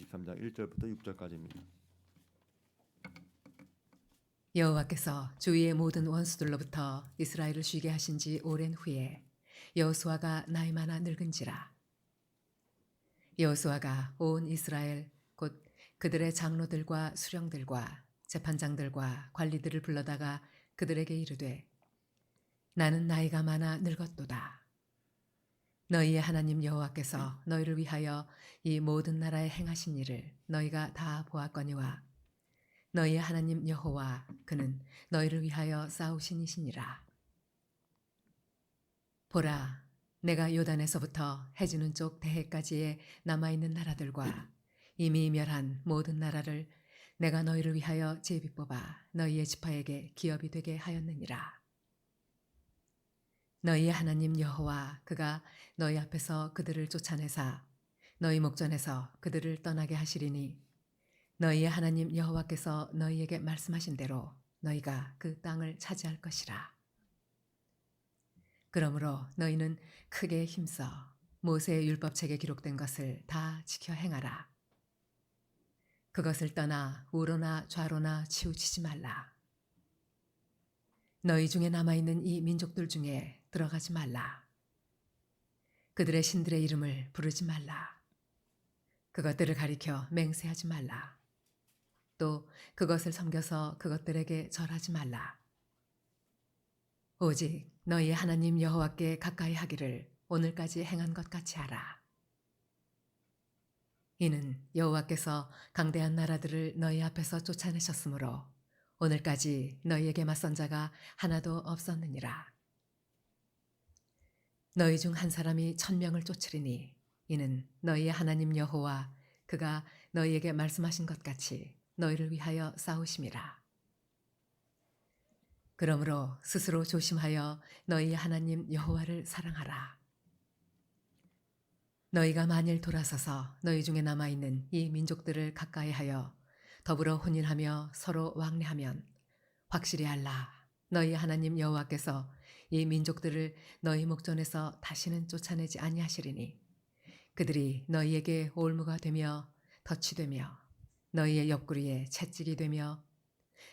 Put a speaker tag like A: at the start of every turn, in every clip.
A: 23장 1절부터 6절까지입니다.
B: 여호와께서 주위의 모든 원수들로부터 이스라엘을 쉬게 하신 지 오랜 후에 여호수아가 나이 많아 늙은지라. 여호수아가 온 이스라엘 곧 그들의 장로들과 수령들과 재판장들과 관리들을 불러다가 그들에게 이르되 나는 나이가 많아 늙었도다. 너희의 하나님 여호와께서 너희를 위하여 이 모든 나라에 행하신 일을 너희가 다 보았거니와 너희의 하나님 여호와 그는 너희를 위하여 싸우신 이시니라. 보라, 내가 요단에서부터 해지는 쪽 대해까지의 남아있는 나라들과 이미 멸한 모든 나라를 내가 너희를 위하여 제비 뽑아 너희의 지파에게 기업이 되게 하였느니라. 너희의 하나님 여호와 그가 너희 앞에서 그들을 쫓아내사 너희 목전에서 그들을 떠나게 하시리니 너희의 하나님 여호와께서 너희에게 말씀하신 대로 너희가 그 땅을 차지할 것이라. 그러므로 너희는 크게 힘써 모세의 율법책에 기록된 것을 다 지켜 행하라. 그것을 떠나 우로나 좌로나 치우치지 말라. 너희 중에 남아있는 이 민족들 중에 들어가지 말라. 그들의 신들의 이름을 부르지 말라. 그것들을 가리켜 맹세하지 말라. 또 그것을 섬겨서 그것들에게 절하지 말라. 오직 너희의 하나님 여호와께 가까이 하기를 오늘까지 행한 것 같이 하라. 이는 여호와께서 강대한 나라들을 너희 앞에서 쫓아내셨으므로 오늘까지 너희에게 맞선 자가 하나도 없었느니라. 너희 중 한 사람이 1000명을 쫓으리니 이는 너희의 하나님 여호와 그가 너희에게 말씀하신 것 같이 너희를 위하여 싸우심이라. 그러므로 스스로 조심하여 너희의 하나님 여호와를 사랑하라. 너희가 만일 돌아서서 너희 중에 남아있는 이 민족들을 가까이하여 더불어 혼인하며 서로 왕래하면 확실히 알라. 너희 하나님 여호와께서 이 민족들을 너희 목전에서 다시는 쫓아내지 아니하시리니 그들이 너희에게 올무가 되며 덫이 되며 너희의 옆구리에 채찍이 되며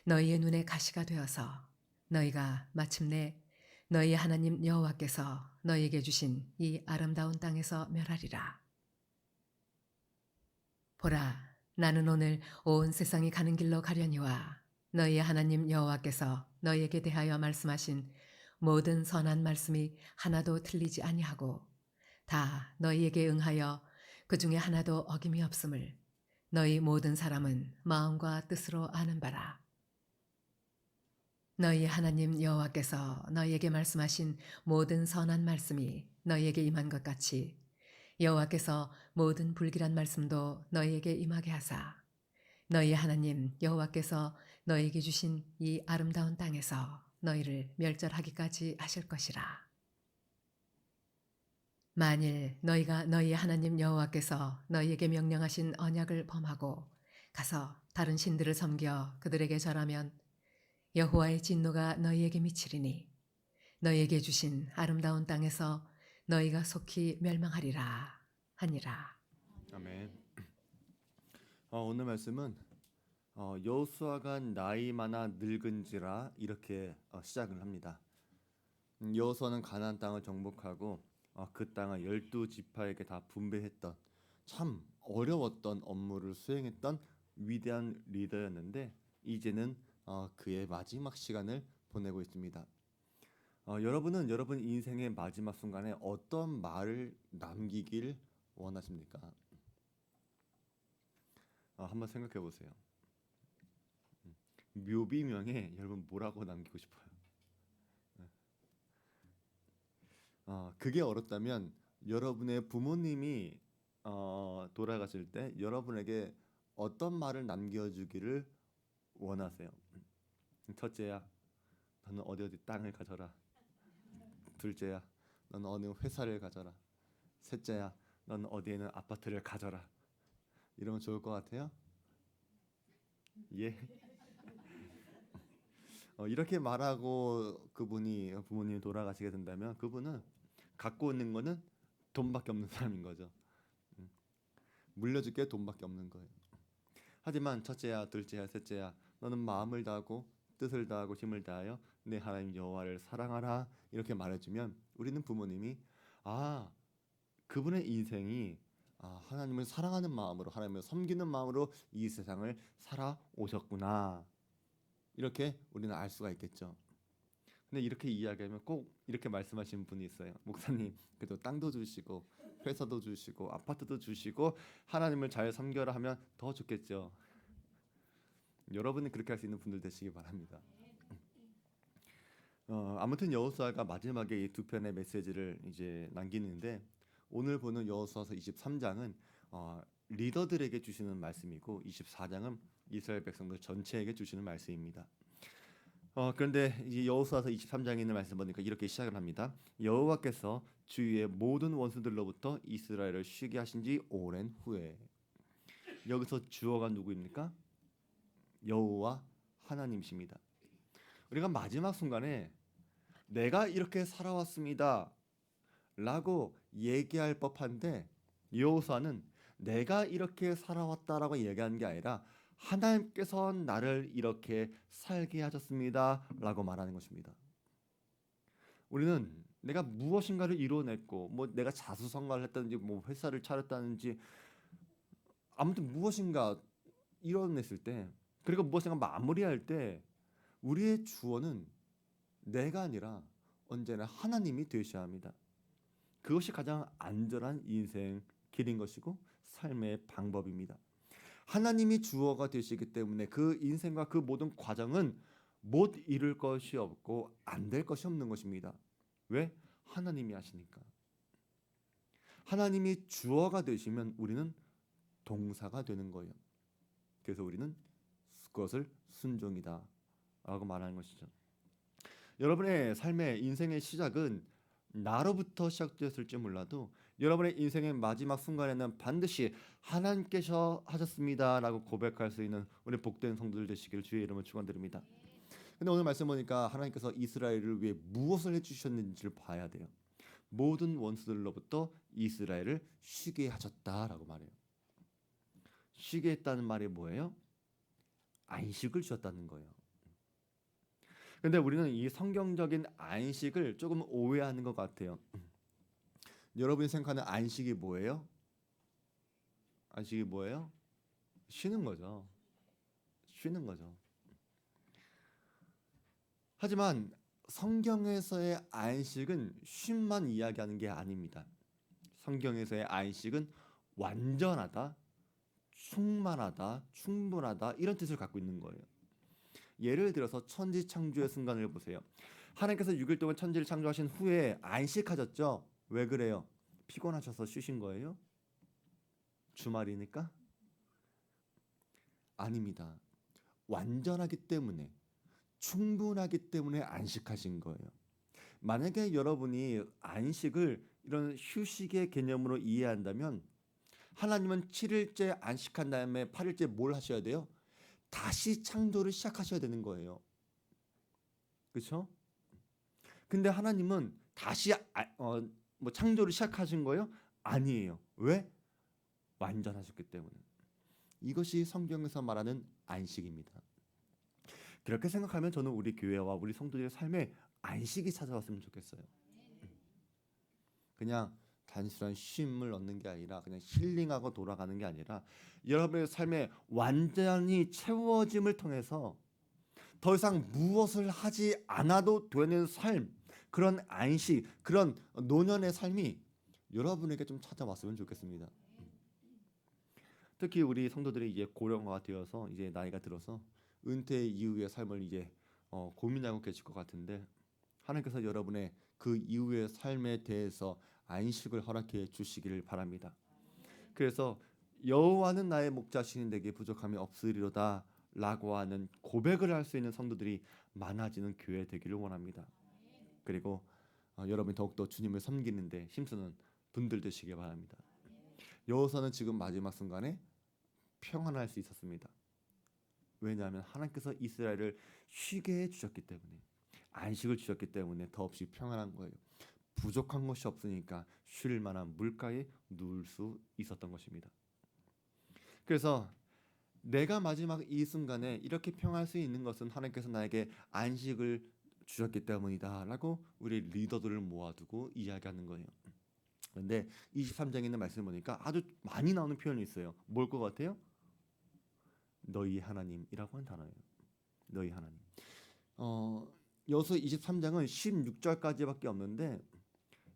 B: 너희의 눈에 가시가 되어서 너희가 마침내 너희 하나님 여호와께서 너희에게 주신 이 아름다운 땅에서 멸하리라. 보라, 나는 오늘 온 세상이 가는 길로 가려니와 너희의 하나님 여호와께서 너희에게 대하여 말씀하신 모든 선한 말씀이 하나도 틀리지 아니하고 다 너희에게 응하여 그 중에 하나도 어김이 없음을 너희 모든 사람은 마음과 뜻으로 아는 바라. 너희 하나님 여호와께서 너희에게 말씀하신 모든 선한 말씀이 너희에게 임한 것 같이 여호와께서 모든 불길한 말씀도 너희에게 임하게 하사 너희 하나님 여호와께서 너희에게 주신 이 아름다운 땅에서 너희를 멸절하기까지 하실 것이라. 만일 너희가 너희 하나님 여호와께서 너희에게 명령하신 언약을 범하고 가서 다른 신들을 섬겨 그들에게 절하면 여호와의 진노가 너희에게 미치리니 너희에게 주신 아름다운 땅에서 너희가 속히 멸망하리라 하니라.
A: 아멘. 오늘 말씀은 여호수아가 나이 많아 늙은지라 이렇게 시작을 합니다. 여호수아는 가나안 땅을 정복하고 그 땅을 12지파에게 다 분배했던 참 어려웠던 업무를 수행했던 위대한 리더였는데 이제는 그의 마지막 시간을 보내고 있습니다. 여러분은 여러분 인생의 마지막 순간에 어떤 말을 남기길 원하십니까? 한번 생각해 보세요. 묘비명에 여러분 뭐라고 남기고 싶어요? 그게 어렵다면 여러분의 부모님이 돌아가실 때 여러분에게 어떤 말을 남겨주기를 원하세요? 첫째야, 너는 어디 어디 땅을 가져라. 둘째야, 너는 어느 회사를 가져라. 셋째야, 너는 어디에는 아파트를 가져라. 이러면 좋을 것 같아요? 예. 이렇게 말하고 그분이 부모님이 돌아가시게 된다면 그분은 갖고 있는 거는 돈밖에 없는 사람인 거죠. 물려줄 게 돈밖에 없는 거예요. 하지만 첫째야, 둘째야, 셋째야, 너는 마음을 다하고 뜻을 다하고 힘을 다하여 내 하나님 여호와를 사랑하라 이렇게 말해주면 우리는 부모님이 아 그분의 인생이 하나님을 사랑하는 마음으로 하나님을 섬기는 마음으로 이 세상을 살아오셨구나 이렇게 우리는 알 수가 있겠죠. 근데 이렇게 이야기하면 꼭 이렇게 말씀하시는 분이 있어요. 목사님, 그래도 땅도 주시고 회사도 주시고 아파트도 주시고 하나님을 잘 섬겨라 하면 더 좋겠죠. 여러분은 그렇게 할 수 있는 분들 되시기 바랍니다. 아무튼 여호수아가 마지막에 이 두 편의 메시지를 이제 남기는데 오늘 보는 여호수아서 23장은 리더들에게 주시는 말씀이고 24장은 이스라엘 백성들 전체에게 주시는 말씀입니다. 그런데 이 여호수아서 23장에 있는 말씀 보니까 이렇게 시작을 합니다. 여호와께서 주위의 모든 원수들로부터 이스라엘을 쉬게 하신 지 오랜 후에. 여기서 주어가 누구입니까? 여호와 하나님이십니다. 우리가 마지막 순간에 내가 이렇게 살아왔습니다 라고 얘기할 법한데 여호수아는 내가 이렇게 살아왔다라고 얘기하는 게 아니라 하나님께서 나를 이렇게 살게 하셨습니다 라고 말하는 것입니다. 우리는 내가 무엇인가를 이뤄냈고 뭐 내가 자수성가를 했다든지 뭐 회사를 차렸다든지 아무튼 무엇인가 이뤄냈을 때 그리고 무엇인가 마무리할 때 우리의 주어는 내가 아니라 언제나 하나님이 되셔야 합니다. 그것이 가장 안전한 인생 길인 것이고 삶의 방법입니다. 하나님이 주어가 되시기 때문에 그 인생과 그 모든 과정은 못 이룰 것이 없고 안 될 것이 없는 것입니다. 왜? 하나님이 하시니까. 하나님이 주어가 되시면 우리는 동사가 되는 거예요. 그래서 우리는 그것을 순종이다 라고 말하는 것이죠. 여러분의 삶의 인생의 시작은 나로부터 시작되었을지 몰라도 여러분의 인생의 마지막 순간에는 반드시 하나님께서 하셨습니다 라고 고백할 수 있는 우리 복된 성도들 되시길 주의 이름으로 축원드립니다. 근데 오늘 말씀 보니까 하나님께서 이스라엘을 위해 무엇을 해주셨는지를 봐야 돼요. 모든 원수들로부터 이스라엘을 쉬게 하셨다라고 말해요. 쉬게 했다는 말이 뭐예요? 안식을 주셨다는 거예요. 근데 우리는 이 성경적인 안식을 조금 오해하는 것 같아요. 여러분이 생각하는 안식이 뭐예요? 안식이 뭐예요? 쉬는 거죠. 쉬는 거죠. 하지만 성경에서의 안식은 쉼만 이야기하는 게 아닙니다. 성경에서의 안식은 완전하다, 충만하다, 충분하다 이런 뜻을 갖고 있는 거예요. 예를 들어서 천지 창조의 순간을 보세요. 하나님께서 6일 동안 천지를 창조하신 후에 안식하셨죠. 왜 그래요? 피곤하셔서 쉬신 거예요? 주말이니까? 아닙니다. 완전하기 때문에 충분하기 때문에 안식하신 거예요. 만약에 여러분이 안식을 이런 휴식의 개념으로 이해한다면 하나님은 7일째 안식한 다음에 8일째 뭘 하셔야 돼요? 다시 창조를 시작하셔야 되는 거예요. 그렇죠? 근데 하나님은 다시 창조를 시작하신 거예요? 아니에요. 왜? 완전하셨기 때문에. 이것이 성경에서 말하는 안식입니다. 그렇게 생각하면 저는 우리 교회와 우리 성도들의 삶에 안식이 찾아왔으면 좋겠어요. 그냥 단순한 쉼을 얻는 게 아니라 그냥 힐링하고 돌아가는 게 아니라 여러분의 삶에 완전히 채워짐을 통해서 더 이상 무엇을 하지 않아도 되는 삶, 그런 안식, 그런 노년의 삶이 여러분에게 좀 찾아왔으면 좋겠습니다. 특히 우리 성도들이 이제 고령화가 되어서 이제 나이가 들어서 은퇴 이후의 삶을 이제 고민하고 계실 것 같은데 하나님께서 여러분의 그 이후의 삶에 대해서 안식을 허락해 주시기를 바랍니다. 그래서 여호와는 나의 목자시니 내게 부족함이 없으리로다 라고 하는 고백을 할 수 있는 성도들이 많아지는 교회 되기를 원합니다. 그리고 여러분이 더욱더 주님을 섬기는데 힘쓰는 분들 되시기 바랍니다. 여호수아는 지금 마지막 순간에 평안할 수 있었습니다. 왜냐하면 하나님께서 이스라엘을 쉬게 해주셨기 때문에 안식을 주셨기 때문에 더없이 평안한 거예요. 부족한 것이 없으니까 쉴 만한 물가에 누울 수 있었던 것입니다. 그래서 내가 마지막 이 순간에 이렇게 평할 수 있는 것은 하나님께서 나에게 안식을 주셨기 때문이다라고 우리 리더들을 모아두고 이야기하는 거예요. 그런데 23장에 있는 말씀을 보니까 아주 많이 나오는 표현이 있어요. 뭘 것 같아요? 너희 하나님이라고 하는 단어예요. 너희 하나님. 여기서 23장은 16절까지밖에 없는데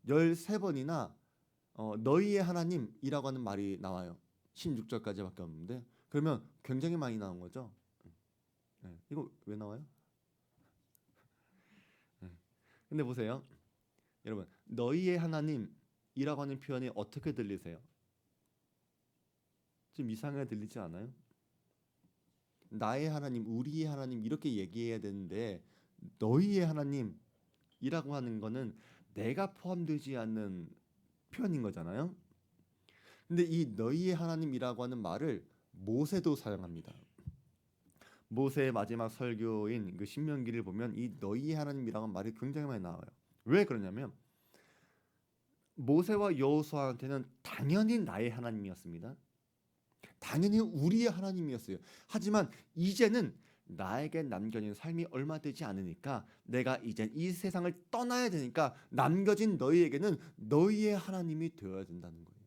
A: 13번이나 너희의 하나님이라고 하는 말이 나와요. 16절까지밖에 없는데 그러면 굉장히 많이 나온 거죠. 네. 이거 왜 나와요? 네. 근데 보세요. 여러분, 너희의 하나님이라고 하는 표현이 어떻게 들리세요? 좀 이상하게 들리지 않아요? 나의 하나님, 우리의 하나님 이렇게 얘기해야 되는데 너희의 하나님이라고 하는 거는 내가 포함되지 않는 표현인 거잖아요. 근데 이 너희의 하나님이라고 하는 말을 모세도 사용합니다. 모세의 마지막 설교인 그 신명기를 보면 이 너희의 하나님이라고 하는 말이 굉장히 많이 나와요. 왜 그러냐면 모세와 여호수아한테는 당연히 나의 하나님이었습니다. 당연히 우리의 하나님이었어요. 하지만 이제는 나에게 남겨진 삶이 얼마 되지 않으니까 내가 이제 이 세상을 떠나야 되니까 남겨진 너희에게는 너희의 하나님이 되어야 된다는 거예요.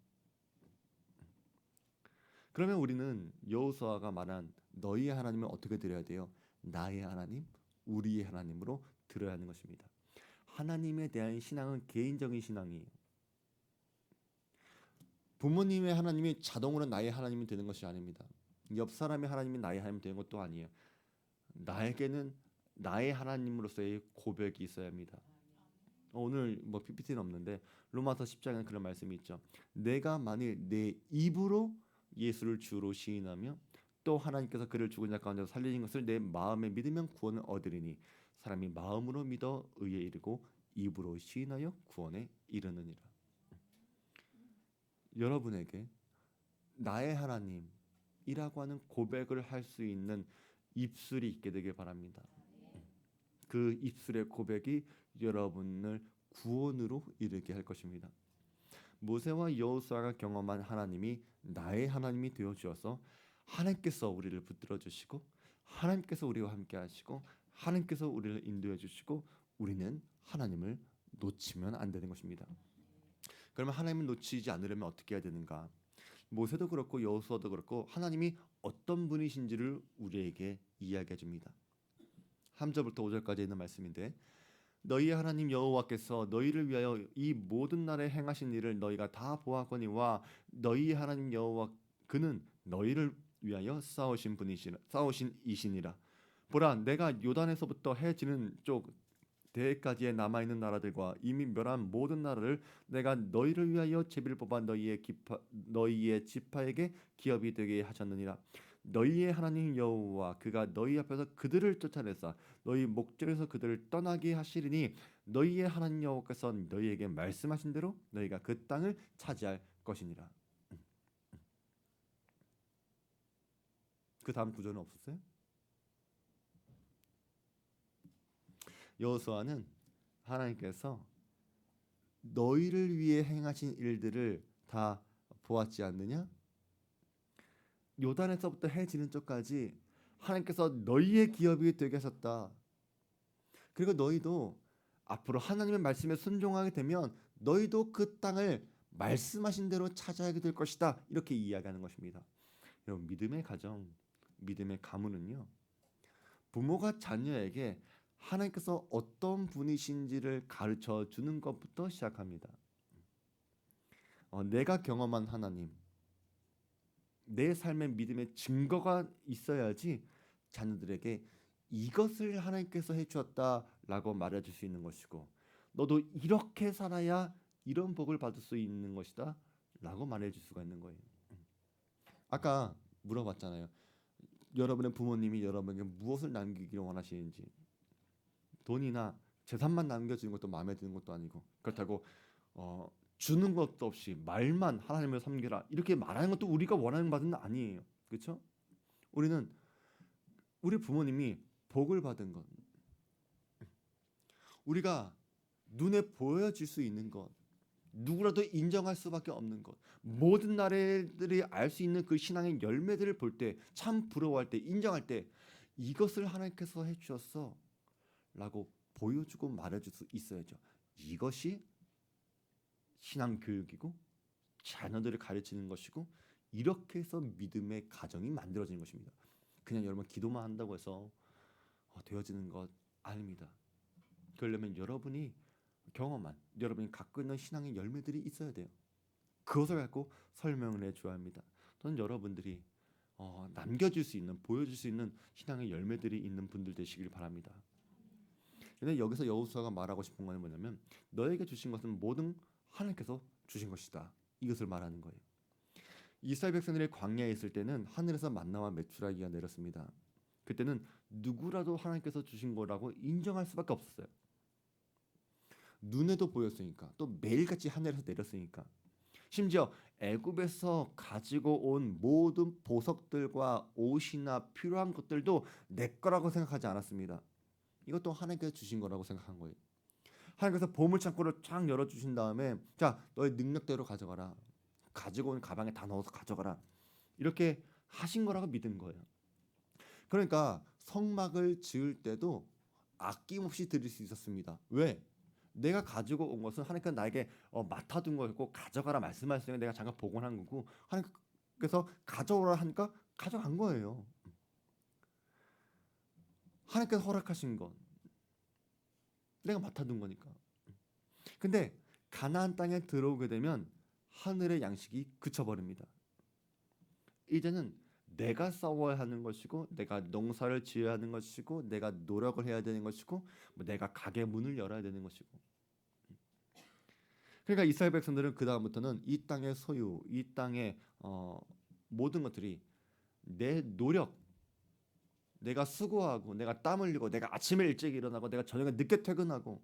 A: 그러면 우리는 여호수아가 말한 너희의 하나님을 어떻게 드려야 돼요? 나의 하나님, 우리의 하나님으로 드려야 하는 것입니다. 하나님에 대한 신앙은 개인적인 신앙이에요. 부모님의 하나님이 자동으로 나의 하나님이 되는 것이 아닙니다. 옆 사람의 하나님이 나의 하나님이 되는 것도 아니에요. 나에게는 나의 하나님으로서의 고백이 있어야 합니다. 오늘 뭐 PPT는 없는데 로마서 10장에 그런 말씀이 있죠. 내가 만일 내 입으로 예수를 주로 시인하며 또 하나님께서 그를 죽은 자 가운데서 살리신 것을 내 마음에 믿으면 구원을 얻으리니 사람이 마음으로 믿어 의에 이르고 입으로 시인하여 구원에 이르느니라. 여러분에게 나의 하나님이라고 하는 고백을 할 수 있는 입술이 있게 되길 바랍니다. 그 입술의 고백이 여러분을 구원으로 이르게 할 것입니다. 모세와 여호수아가 경험한 하나님이 나의 하나님이 되어 주어서 하나님께서 우리를 붙들어 주시고 하나님께서 우리와 함께 하시고 하나님께서 우리를 인도해 주시고 우리는 하나님을 놓치면 안 되는 것입니다. 그러면 하나님을 놓치지 않으려면 어떻게 해야 되는가? 모세도 그렇고 여호수아도 그렇고 하나님이 어떤 분이신지를 우리에게 이야기해 줍니다. 3절부터 5절까지 있는 말씀인데 너희의 하나님 여호와께서 너희를 위하여 이 모든 날에 행하신 일을 너희가 다 보았거니와 너희의 하나님 여호와 그는 너희를 위하여 싸우신 이시니라. 보라 내가 요단에서부터 해 지는 쪽 대까지에 남아 있는 나라들과 이미 멸한 모든 나라를 내가 너희를 위하여 제비를 뽑아 너희의 지파에게 기업이 되게 하셨느니라. 너희의 하나님 여호와 그가 너희 앞에서 그들을 쫓아내사 너희 목전에서 그들을 떠나게 하시리니 너희의 하나님 여호와께서 너희에게 말씀하신 대로 너희가 그 땅을 차지할 것이니라. 그 다음 구절은 없었어요? 여호수아는 하나님께서 너희를 위해 행하신 일들을 다 보았지 않느냐? 요단에서부터 해 지는 쪽까지 하나님께서 너희의 기업이 되게 하셨다. 그리고 너희도 앞으로 하나님의 말씀에 순종하게 되면 너희도 그 땅을 말씀하신 대로 차지하게 될 것이다. 이렇게 이야기하는 것입니다. 여러분 믿음의 가정, 믿음의 가문은요. 부모가 자녀에게 하나님께서 어떤 분이신지를 가르쳐 주는 것부터 시작합니다. 내가 경험한 하나님, 내 삶의 믿음의 증거가 있어야지 자녀들에게 이것을 하나님께서 해주었다라고 말해줄 수 있는 것이고 너도 이렇게 살아야 이런 복을 받을 수 있는 것이다 라고 말해줄 수가 있는 거예요. 아까 물어봤잖아요. 여러분의 부모님이 여러분에게 무엇을 남기기를 원하시는지. 돈이나 재산만 남겨주는 것도 마음에 드는 것도 아니고 그렇다고 주는 것도 없이 말만 하나님을 섬기라 이렇게 말하는 것도 우리가 원하는 바는 아니에요. 그렇죠? 우리는 우리 부모님이 복을 받은 것, 우리가 눈에 보여질 수 있는 것, 누구라도 인정할 수밖에 없는 것, 모든 나라들이 알 수 있는 그 신앙의 열매들을 볼 때 참 부러워할 때 인정할 때 이것을 하나님께서 해주셨어 라고 보여주고 말해줄 수 있어야죠. 이것이 신앙 교육이고 자녀들을 가르치는 것이고 이렇게 해서 믿음의 가정이 만들어지는 것입니다. 그냥 여러분 기도만 한다고 해서 되어지는 것 아닙니다. 그러려면 여러분이 경험한 여러분이 갖고 있는 신앙의 열매들이 있어야 돼요. 그것을 갖고 설명을 해줘야 합니다. 또는 여러분들이 남겨줄 수 있는 보여줄 수 있는 신앙의 열매들이 있는 분들 되시길 바랍니다. 근데 여기서 여호수아가 말하고 싶은 건 뭐냐면 너에게 주신 것은 모든 하나님께서 주신 것이다. 이것을 말하는 거예요. 이스라엘 백성들이 광야에 있을 때는 하늘에서 만나와 메추라기가 내렸습니다. 그때는 누구라도 하나님께서 주신 거라고 인정할 수밖에 없었어요. 눈에도 보였으니까 또 매일같이 하늘에서 내렸으니까 심지어 애굽에서 가지고 온 모든 보석들과 옷이나 필요한 것들도 내 거라고 생각하지 않았습니다. 이것도 하나님께서 주신 거라고 생각한 거예요. 하나님께서 보물창고를 쫙 열어주신 다음에 자 너의 능력대로 가져가라. 가지고 온 가방에 다 넣어서 가져가라. 이렇게 하신 거라고 믿은 거예요. 그러니까 성막을 지을 때도 아낌없이 드릴 수 있었습니다. 왜? 내가 가지고 온 것은 하나님께서 나에게 맡아둔 거였고 가져가라 말씀하시니까 내가 잠깐 복원한 거고 하나님께서 가져오라 하니까 가져간 거예요. 하나님께서 허락하신 것 내가 맡아둔 거니까. 근데 가나안 땅에 들어오게 되면 하늘의 양식이 그쳐버립니다. 이제는 내가 싸워야 하는 것이고 내가 농사를 지어야 하는 것이고 내가 노력을 해야 되는 것이고 내가 가게 문을 열어야 되는 것이고 그러니까 이스라엘 백성들은 그 다음부터는 이 땅의 소유, 이 땅의 모든 것들이 내 노력, 내가 수고하고 내가 땀 흘리고 내가 아침에 일찍 일어나고 내가 저녁에 늦게 퇴근하고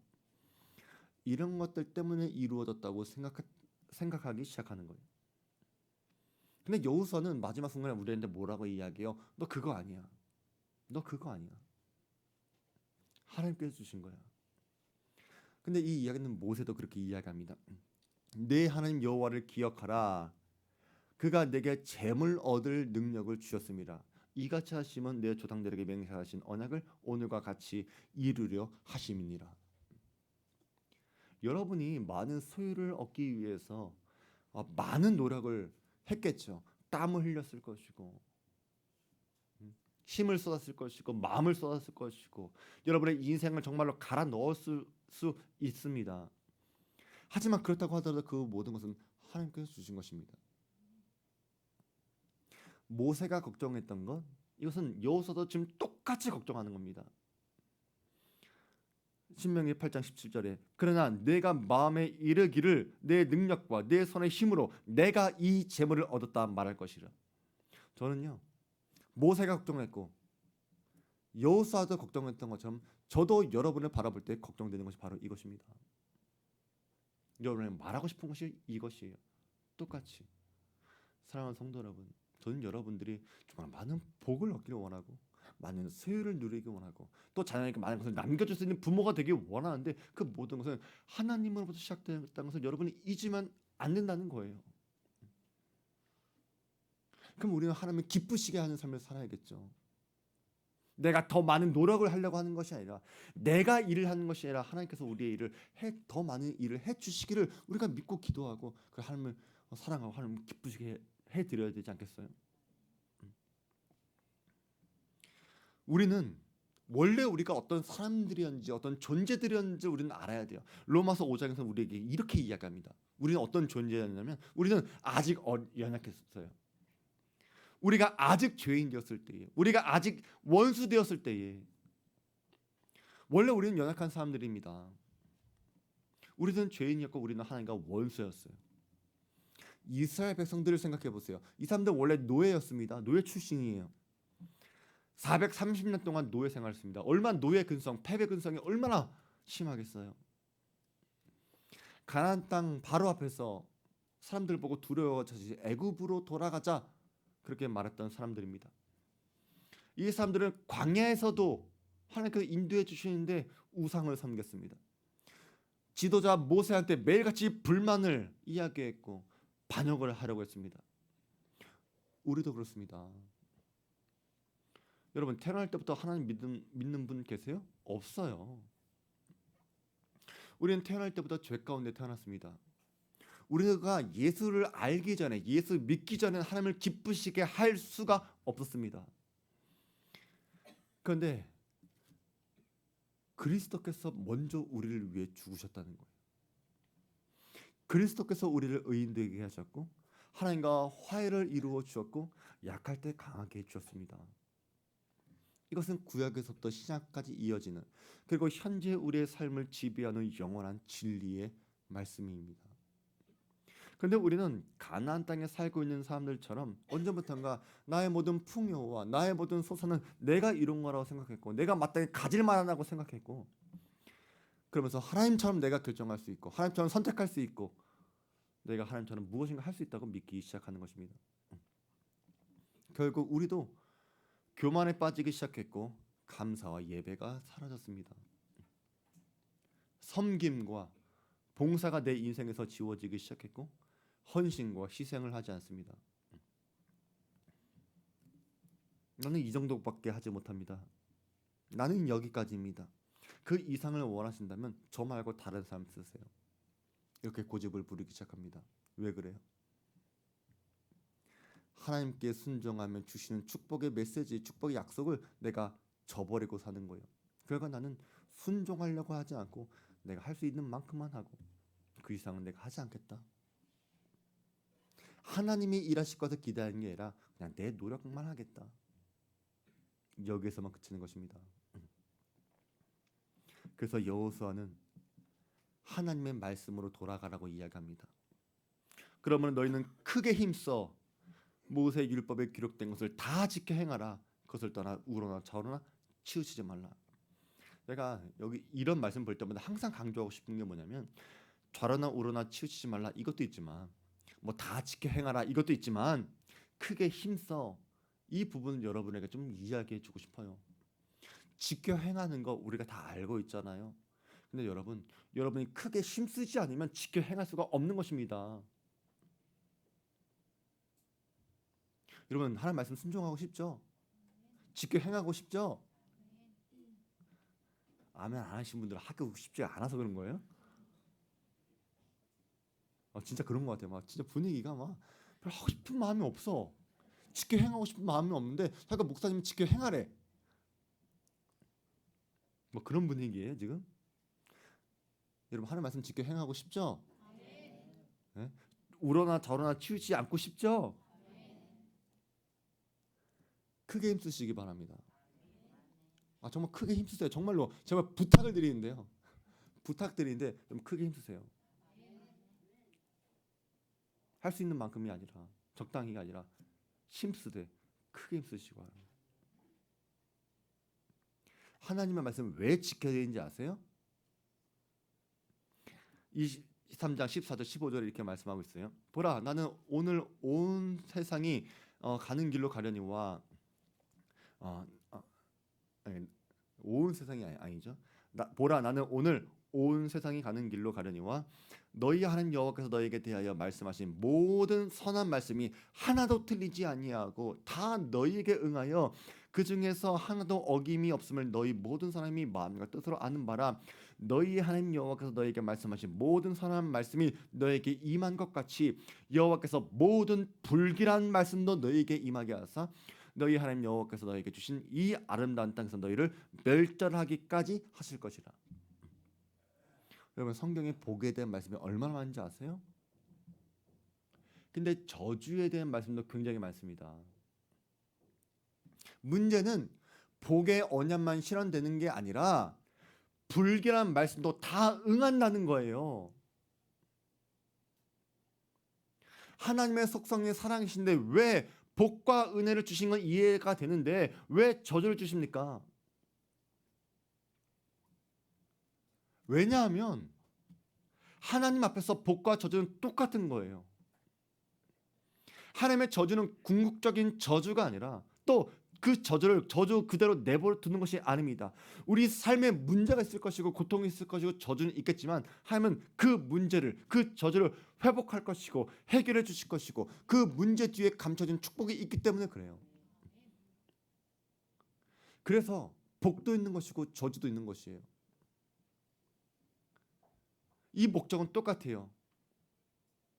A: 이런 것들 때문에 이루어졌다고 생각하기 시작하는 거예요. 근데 여호수아는 마지막 순간에 우리한테 뭐라고 이야기해요? 너 그거 아니야. 너 그거 아니야. 하나님께서 주신 거야. 근데 이 이야기는 모세도 그렇게 이야기합니다. 내 하나님 여호와를 기억하라. 그가 내게 재물 얻을 능력을 주셨습니다. 이같이 하시면 내 조상들에게 맹세하신 언약을 오늘과 같이 이루려 하심이니라. 여러분이 많은 소유를 얻기 위해서 많은 노력을 했겠죠. 땀을 흘렸을 것이고 힘을 쏟았을 것이고 마음을 쏟았을 것이고 여러분의 인생을 정말로 갈아 넣었을 수 있습니다. 하지만 그렇다고 하더라도 그 모든 것은 하나님께서 주신 것입니다. 모세가 걱정했던 것 이것은 여호수아도 지금 똑같이 걱정하는 겁니다. 신명기 8장 17절에 그러나 내가 마음에 이르기를 내 능력과 내 손의 힘으로 내가 이 재물을 얻었다 말할 것이라. 저는요 모세가 걱정했고 여호수아도 걱정했던 것처럼 저도 여러분을 바라볼 때 걱정되는 것이 바로 이것입니다. 여러분이 말하고 싶은 것이 이것이에요. 똑같이 사랑하는 성도 여러분, 저는 여러분들이 정말 많은 복을 얻기를 원하고 많은 소유를 누리기 원하고 또 자녀에게 많은 것을 남겨줄 수 있는 부모가 되기 원하는데 그 모든 것은 하나님으로부터 시작된다는 것을 여러분이 잊으면 안 된다는 거예요. 그럼 우리는 하나님을 기쁘시게 하는 삶을 살아야겠죠. 내가 더 많은 노력을 하려고 하는 것이 아니라 내가 일을 하는 것이 아니라 하나님께서 우리의 일을 더 많은 일을 해주시기를 우리가 믿고 기도하고 그 하나님을 사랑하고 하나님을 기쁘시게 해드려야 되지 않겠어요? 우리는 원래 우리가 어떤 사람들이었는지 어떤 존재들이었는지 우리는 알아야 돼요. 로마서 5장에서 우리에게 이렇게 이야기합니다. 우리는 어떤 존재였냐면 우리는 아직 연약했었어요. 우리가 아직 죄인이었을 때에 우리가 아직 원수되었을 때에 원래 우리는 연약한 사람들입니다. 우리는 죄인이었고 우리는 하나님과 원수였어요. 이스라엘 백성들을 생각해 보세요. 이 사람들 원래 노예였습니다. 노예 출신이에요. 430년 동안 노예 생활했습니다. 얼마나 노예 근성, 패배 근성이 얼마나 심하겠어요. 가나안 땅 바로 앞에서 사람들 보고 두려워서 애굽으로 돌아가자 그렇게 말했던 사람들입니다. 이 사람들은 광야에서도 하나님께서 인도해 주시는데 우상을 섬겼습니다. 지도자 모세한테 매일같이 불만을 이야기했고 반역을 하려고 했습니다. 우리도 그렇습니다. 여러분 태어날 때부터 하나님 믿는 분 계세요? 없어요. 우리는 태어날 때부터 죄 가운데 태어났습니다. 우리가 예수를 알기 전에, 예수 믿기 전에 하나님을 기쁘시게 할 수가 없었습니다. 그런데 그리스도께서 먼저 우리를 위해 죽으셨다는 거예요. 그리스도께서 우리를 의인 되게 하셨고 하나님과 화해를 이루어 주었고 약할 때 강하게 해 주셨습니다. 이것은 구약에서부터 신약까지 이어지는, 그리고 현재 우리의 삶을 지배하는 영원한 진리의 말씀입니다. 그런데 우리는 가나안 땅에 살고 있는 사람들처럼 언제부턴가 나의 모든 풍요와 나의 모든 소산은 내가 이룬 거라고 생각했고 내가 마땅히 가질 만하다고 생각했고, 그러면서 하나님처럼 내가 결정할 수 있고 하나님처럼 선택할 수 있고 내가 하나님처럼 무엇인가 할 수 있다고 믿기 시작하는 것입니다. 결국 우리도 교만에 빠지기 시작했고 감사와 예배가 사라졌습니다. 섬김과 봉사가 내 인생에서 지워지기 시작했고 헌신과 희생을 하지 않습니다. 나는 이 정도밖에 하지 못합니다. 나는 여기까지입니다. 그 이상을 원하신다면 저 말고 다른 사람 쓰세요. 이렇게 고집을 부리기 시작합니다. 왜 그래요? 하나님께 순종하면 주시는 축복의 메시지, 축복의 약속을 내가 저버리고 사는 거예요. 그러니까 나는 순종하려고 하지 않고 내가 할 수 있는 만큼만 하고 그 이상은 내가 하지 않겠다. 하나님이 일하실 것을 기다리는 게 아니라 그냥 내 노력만 하겠다. 여기에서만 그치는 것입니다. 그래서 여호수아는 하나님의 말씀으로 돌아가라고 이야기합니다. 그러면 너희는 크게 힘써 모세 율법에 기록된 것을 다 지켜 행하라. 그것을 떠나 우러나 좌우러나 치우치지 말라. 내가 여기 이런 말씀 볼 때마다 항상 강조하고 싶은 게 뭐냐면 좌우러나 우러나 치우치지 말라 이것도 있지만 뭐 다 지켜 행하라 이것도 있지만 크게 힘써 이 부분을 여러분에게 좀 이야기해 주고 싶어요. 지켜 행하는 거 우리가 다 알고 있잖아요. 근데 여러분이 크게 힘쓰지 않으면 지켜 행할 수가 없는 것입니다. 여러분 하나님 말씀 순종하고 싶죠? 지켜 행하고 싶죠? 아멘 안 하신 분들은 하고 싶지 않아서 그런 거예요? 진짜 그런 것 같아요. 막 진짜 분위기가 막 별로 하고 싶은 마음이 없어. 지켜 행하고 싶은 마음이 없는데 잠깐 목사님이 지켜 행하래. 뭐 그런 분위기예요 지금? 여러분 하나님 말씀 지켜 행하고 싶죠? 네? 우러나 저러나 치우치지 않고 싶죠? 크게 힘쓰시기 바랍니다. 정말 크게 힘쓰세요. 정말로 제가 부탁을 드리는데요. 부탁드리는데 좀 크게 힘쓰세요. 할 수 있는 만큼이 아니라 적당히가 아니라 힘쓰되 크게 힘쓰시고 합니다. 하나님의 말씀을 왜 지켜야 되는지 아세요? 23장 14절 15절에 이렇게 말씀하고 있어요. 보라 나는 오늘 온 세상이 가는 길로 가려니와 온 세상이 아니죠. 보라 나는 오늘 온 세상이 가는 길로 가려니와 너희 하나님 여호와께서 너희에게 대하여 말씀하신 모든 선한 말씀이 하나도 틀리지 아니하고 다 너희에게 응하여 그 중에서 하나도 어김이 없음을 너희 모든 사람이 마음과 뜻으로 아는 바라. 너희 하나님 여호와께서 너희에게 말씀하신 모든 선한 말씀이 너희에게 임한 것 같이 여호와께서 모든 불길한 말씀도 너희에게 임하게 하사 너희 하나님 여호와께서 너희에게 주신 이 아름다운 땅에서 너희를 멸절하기까지 하실 것이라. 여러분 성경에 복에 대한 말씀이 얼마나 많은지 아세요? 근데 저주에 대한 말씀도 굉장히 많습니다. 문제는 복의 언약만 실현되는 게 아니라 불길한 말씀도 다 응한다는 거예요. 하나님의 속성이 사랑이신데 왜 복과 은혜를 주신 건 이해가 되는데 왜 저주를 주십니까? 왜냐하면 하나님 앞에서 복과 저주는 똑같은 거예요. 하나님의 저주는 궁극적인 저주가 아니라 또 그 저주 그대로 내버려두는 것이 아닙니다. 우리 삶에 문제가 있을 것이고 고통이 있을 것이고 저주는 있겠지만 하나님은 그 문제를 그 저주를 회복할 것이고 해결해 주실 것이고 그 문제 뒤에 감춰진 축복이 있기 때문에 그래요. 그래서 복도 있는 것이고 저주도 있는 것이에요. 이 목적은 똑같아요.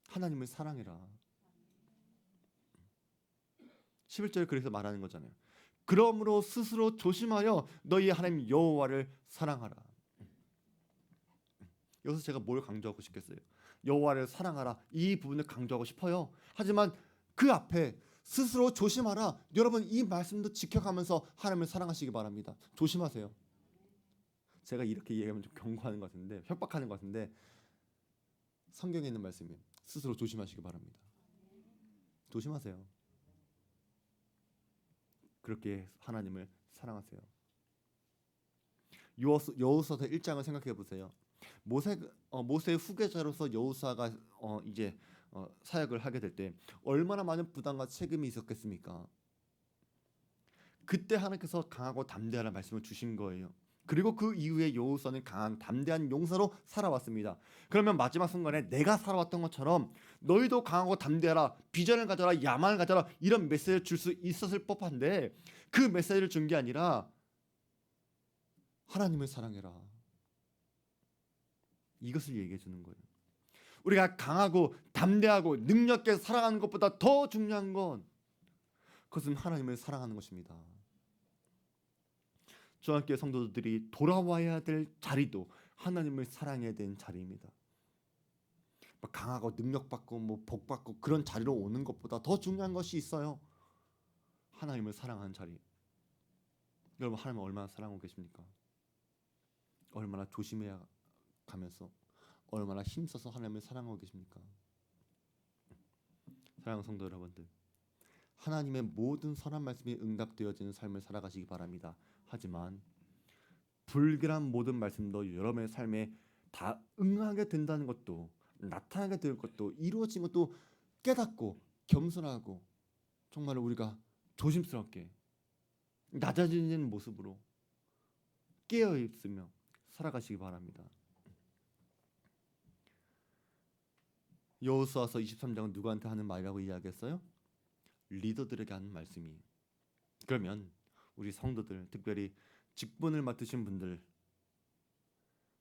A: 하나님을 사랑해라. 11절 그래서 말하는 거잖아요. 그러므로 스스로 조심하여 너희 하나님 여호와를 사랑하라. 여기서 제가 뭘 강조하고 싶겠어요? 여호와를 사랑하라. 이 부분을 강조하고 싶어요. 하지만 그 앞에 스스로 조심하라. 여러분 이 말씀도 지켜가면서 하나님을 사랑하시기 바랍니다. 조심하세요. 제가 이렇게 얘기하면 좀 경고하는 것 같은데 협박하는 것 같은데 성경에 있는 말씀이에요. 스스로 조심하시기 바랍니다. 조심하세요. 그렇게 하나님을 사랑하세요. 여호수아서 1장을 생각해 보세요. 모세의 후계자로서 여호수아가 이제 사역을 하게 될 때 얼마나 많은 부담과 책임이 있었겠습니까? 그때 하나님께서 강하고 담대하라는 말씀을 주신 거예요. 그리고 그 이후에 여호수아는 강한 담대한 용사로 살아왔습니다. 그러면 마지막 순간에 내가 살아왔던 것처럼 너희도 강하고 담대하라, 비전을 가져라, 야망을 가져라 이런 메시지를 줄 수 있었을 법한데 그 메시지를 준 게 아니라 하나님을 사랑해라. 이것을 얘기해 주는 거예요. 우리가 강하고 담대하고 능력 있게 살아가는 것보다 더 중요한 건 그것은 하나님을 사랑하는 것입니다. 중학교 성도들이 돌아와야 될 자리도 하나님을 사랑해야 되는 자리입니다. 강하고 능력받고 복받고 그런 자리로 오는 것보다 더 중요한 것이 있어요. 하나님을 사랑하는 자리. 여러분 하나님을 얼마나 사랑하고 계십니까? 얼마나 조심해야 가면서 얼마나 힘써서 하나님을 사랑하고 계십니까? 사랑하는 성도 여러분들, 하나님의 모든 선한 말씀이 응답되어지는 삶을 살아가시기 바랍니다. 하지만 불결한 모든 말씀도 여러분의 삶에 다 응하게 된다는 것도 나타나게 될 것도 이루어진 것도 깨닫고 겸손하고 정말 우리가 조심스럽게 낮아지는 모습으로 깨어 있으며 살아가시기 바랍니다. 여호수아서 23장은 누구한테 하는 말이라고 이야기했어요? 리더들에게 하는 말씀이에요. 그러면 우리 성도들, 특별히 직분을 맡으신 분들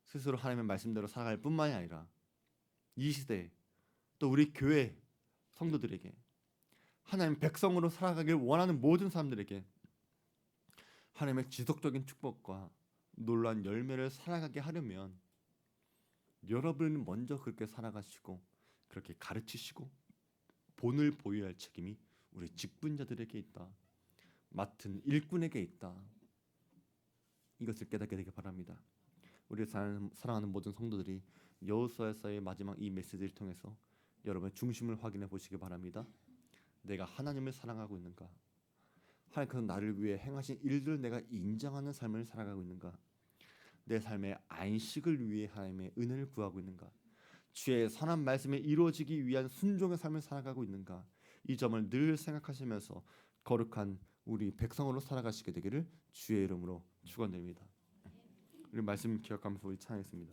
A: 스스로 하나님의 말씀대로 살아갈 뿐만이 아니라 이 시대에 또 우리 교회 성도들에게 하나님 백성으로 살아가길 원하는 모든 사람들에게 하나님의 지속적인 축복과 놀라운 열매를 살아가게 하려면 여러분은 먼저 그렇게 살아가시고 그렇게 가르치시고 본을 보여야 할 책임이 우리 직분자들에게 있다. 맡은 일꾼에게 있다. 이것을 깨닫게 되길 바랍니다. 우리 사랑하는 모든 성도들이 여호수아서의 마지막 이 메시지를 통해서 여러분의 중심을 확인해 보시기 바랍니다. 내가 하나님을 사랑하고 있는가? 하나님께서 나를 위해 행하신 일들을 내가 인정하는 삶을 살아가고 있는가? 내 삶의 안식을 위해 하나님의 은혜를 구하고 있는가? 주의 선한 말씀에 이루어지기 위한 순종의 삶을 살아가고 있는가? 이 점을 늘 생각하시면서 거룩한 우리 백성으로 살아가시게 되기를 주의 이름으로 축원드립니다. 우리 말씀 기억하면서 우리 찬양했습니다.